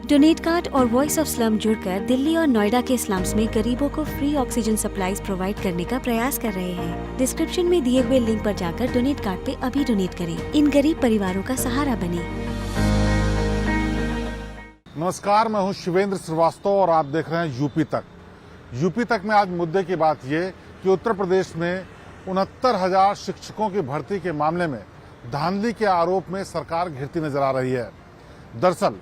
Donate card और voice of slum जुड़कर दिल्ली और नोएडा के स्लम्स में गरीबों को फ्री ऑक्सीजन सप्लाईज प्रोवाइड करने का प्रयास कर रहे हैं। डिस्क्रिप्शन में दिए हुए लिंक पर जाकर डोनेट कार्ड पे अभी डोनेट करें। इन गरीब परिवारों का सहारा बने। नमस्कार, मैं हूं शिवेंद्र श्रीवास्तव और आप देख रहे हैं यूपी तक। यूपी तक में आज मुद्दे की बात ये कि उत्तर प्रदेश में 69,000 शिक्षकों की भर्ती के मामले में धांधली के आरोप में सरकार घिरती नजर आ रही है। दरअसल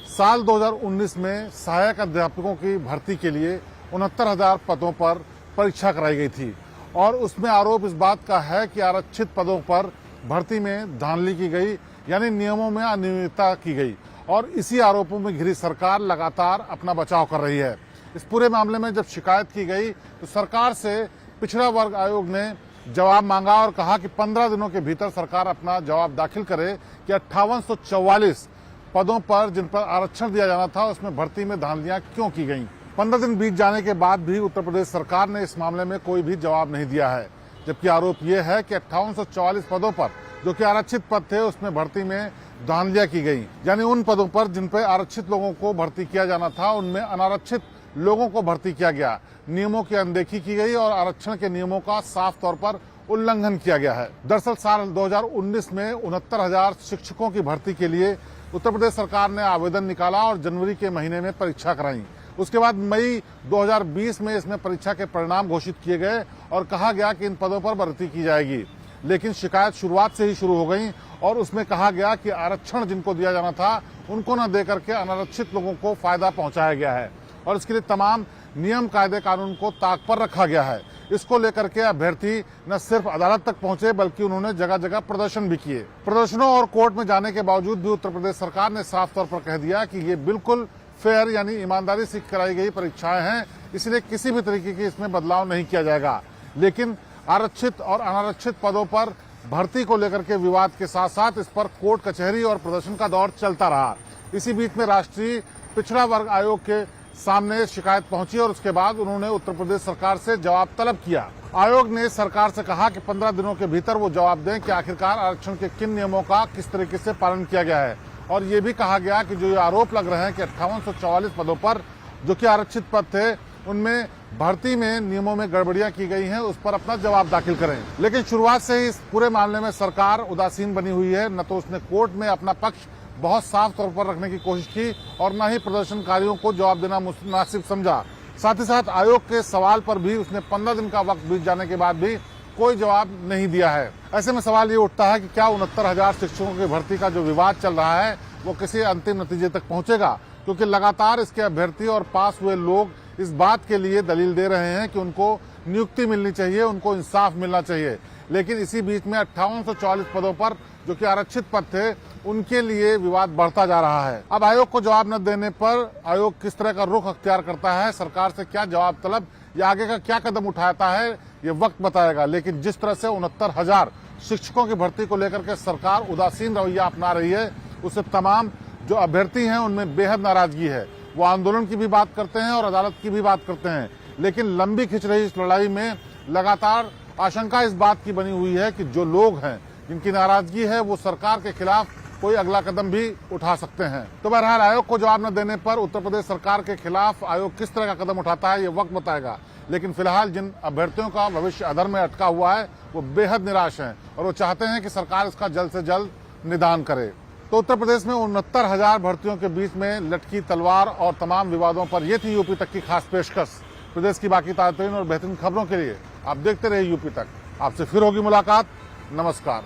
साल 2019 में सहायक अध्यापकों की भर्ती के लिए 69,000 पदों पर परीक्षा कराई गई थी और उसमें आरोप इस बात का है कि आरक्षित पदों पर भर्ती में धांधली की गई, यानी नियमों में अनियमितता की गई और इसी आरोपों में घिरी सरकार लगातार अपना बचाव कर रही है। इस पूरे मामले में जब शिकायत की गई तो सरकार से पिछड़ा वर्ग आयोग ने जवाब मांगा और कहा कि 15 दिनों के भीतर सरकार अपना जवाब दाखिल करे कि 5844 पदों पर जिन पर आरक्षण दिया जाना था उसमें भर्ती में धांधलियां क्यों की गईं। 15 दिन बीत जाने के बाद भी उत्तर प्रदेश सरकार ने इस मामले में कोई भी जवाब नहीं दिया है, जबकि आरोप यह है कि 5844 पदों पर जो कि आरक्षित पद थे उसमें भर्ती में धांधलियां की गई, यानी उन पदों पर जिन पर आरक्षित लोगों को भर्ती किया जाना था उनमें अनारक्षित लोगों को भर्ती किया गया, नियमों की अनदेखी की गई और आरक्षण के नियमों का साफ तौर पर उल्लंघन किया गया है। दरअसल साल 2019 में 69,000 शिक्षकों की भर्ती के लिए उत्तर प्रदेश सरकार ने आवेदन निकाला और जनवरी के महीने में परीक्षा कराई। उसके बाद मई 2020 में इसमें परीक्षा के परिणाम घोषित किए गए और कहा गया कि इन पदों पर भर्ती की जाएगी, लेकिन शिकायत शुरुआत से ही शुरू हो गई और उसमें कहा गया कि आरक्षण जिनको दिया जाना था उनको न देकर के अनारक्षित लोगों को फायदा पहुंचाया गया है और इसके लिए तमाम नियम कायदे कानून को ताक पर रखा गया है। इसको लेकर के अभ्यर्थी न सिर्फ अदालत तक पहुंचे बल्कि उन्होंने जगह जगह प्रदर्शन भी किए। प्रदर्शनों और कोर्ट में जाने के बावजूद भी उत्तर प्रदेश सरकार ने साफ तौर पर कह दिया कि ये बिल्कुल फेयर यानी ईमानदारी से कराई गई परीक्षाएं हैं, इसलिए किसी भी तरीके की इसमें बदलाव नहीं किया जाएगा। लेकिन आरक्षित और अनारक्षित पदों पर भर्ती को लेकर के विवाद के साथ साथ इस पर कोर्ट कचहरी और प्रदर्शन का दौर चलता रहा। इसी बीच में राष्ट्रीय पिछड़ा वर्ग आयोग के सामने शिकायत पहुंची और उसके बाद उन्होंने उत्तर प्रदेश सरकार से जवाब तलब किया। आयोग ने सरकार से कहा कि 15 दिनों के भीतर वो जवाब दें कि आखिरकार आरक्षण के किन नियमों का किस तरीके से पालन किया गया है और ये भी कहा गया कि जो ये आरोप लग रहे हैं कि 5844 पदों पर जो कि आरक्षित पद थे उनमें भर्ती में नियमों में गड़बड़ियां की गई हैं, उस पर अपना जवाब दाखिल करें। लेकिन शुरुआत से ही इस पूरे मामले में सरकार उदासीन बनी हुई है। न तो उसने कोर्ट में अपना पक्ष बहुत साफ तौर पर रखने की कोशिश की और न ही प्रदर्शनकारियों को जवाब देना मुनासिब समझा। साथ ही साथ आयोग के सवाल पर भी उसने 15 दिन का वक्त बीत जाने के बाद भी कोई जवाब नहीं दिया है। ऐसे में सवाल ये उठता है कि क्या 69,000 शिक्षकों की भर्ती का जो विवाद चल रहा है वो किसी अंतिम नतीजे तक पहुंचेगा, क्योंकि लगातार इसके अभ्यर्थी और पास हुए लोग इस बात के लिए दलील दे रहे हैं कि उनको नियुक्ति मिलनी चाहिए, उनको इंसाफ मिलना चाहिए। लेकिन इसी बीच में 5844 पदों पर जो कि आरक्षित पद थे उनके लिए विवाद बढ़ता जा रहा है। अब आयोग को जवाब न देने पर आयोग किस तरह का रुख अख्तियार करता है, सरकार से क्या जवाब तलब या आगे का क्या कदम उठाता है, ये वक्त बताएगा। लेकिन जिस तरह से 69,000 शिक्षकों की भर्ती को लेकर के सरकार उदासीन रवैया अपना रही है, उससे तमाम जो अभ्यर्थी हैं उनमें बेहद नाराजगी है। वो आंदोलन की भी बात करते हैं और अदालत की भी बात करते हैं, लेकिन लंबी खिंच रही इस लड़ाई में लगातार आशंका इस बात की बनी हुई है कि जो लोग हैं जिनकी नाराजगी है वो सरकार के खिलाफ कोई अगला कदम भी उठा सकते हैं। तो बहरहाल आयोग को जवाब न देने पर उत्तर प्रदेश सरकार के खिलाफ आयोग किस तरह का कदम उठाता है ये वक्त बताएगा। लेकिन फिलहाल जिन अभ्यर्थियों का भविष्य अधर में अटका हुआ है वो बेहद निराश हैं और वो चाहते हैं कि सरकार इसका जल्द से जल्द निदान करे। तो उत्तर प्रदेश में 69,000 भर्तियों के बीच में लटकी तलवार और तमाम विवादों पर यह थी यूपी तक की खास पेशकश। प्रदेश की बाकी ताज़ा और बेहतरीन खबरों के लिए आप देखते रहिए यूपी तक। आपसे फिर होगी मुलाकात। नमस्कार।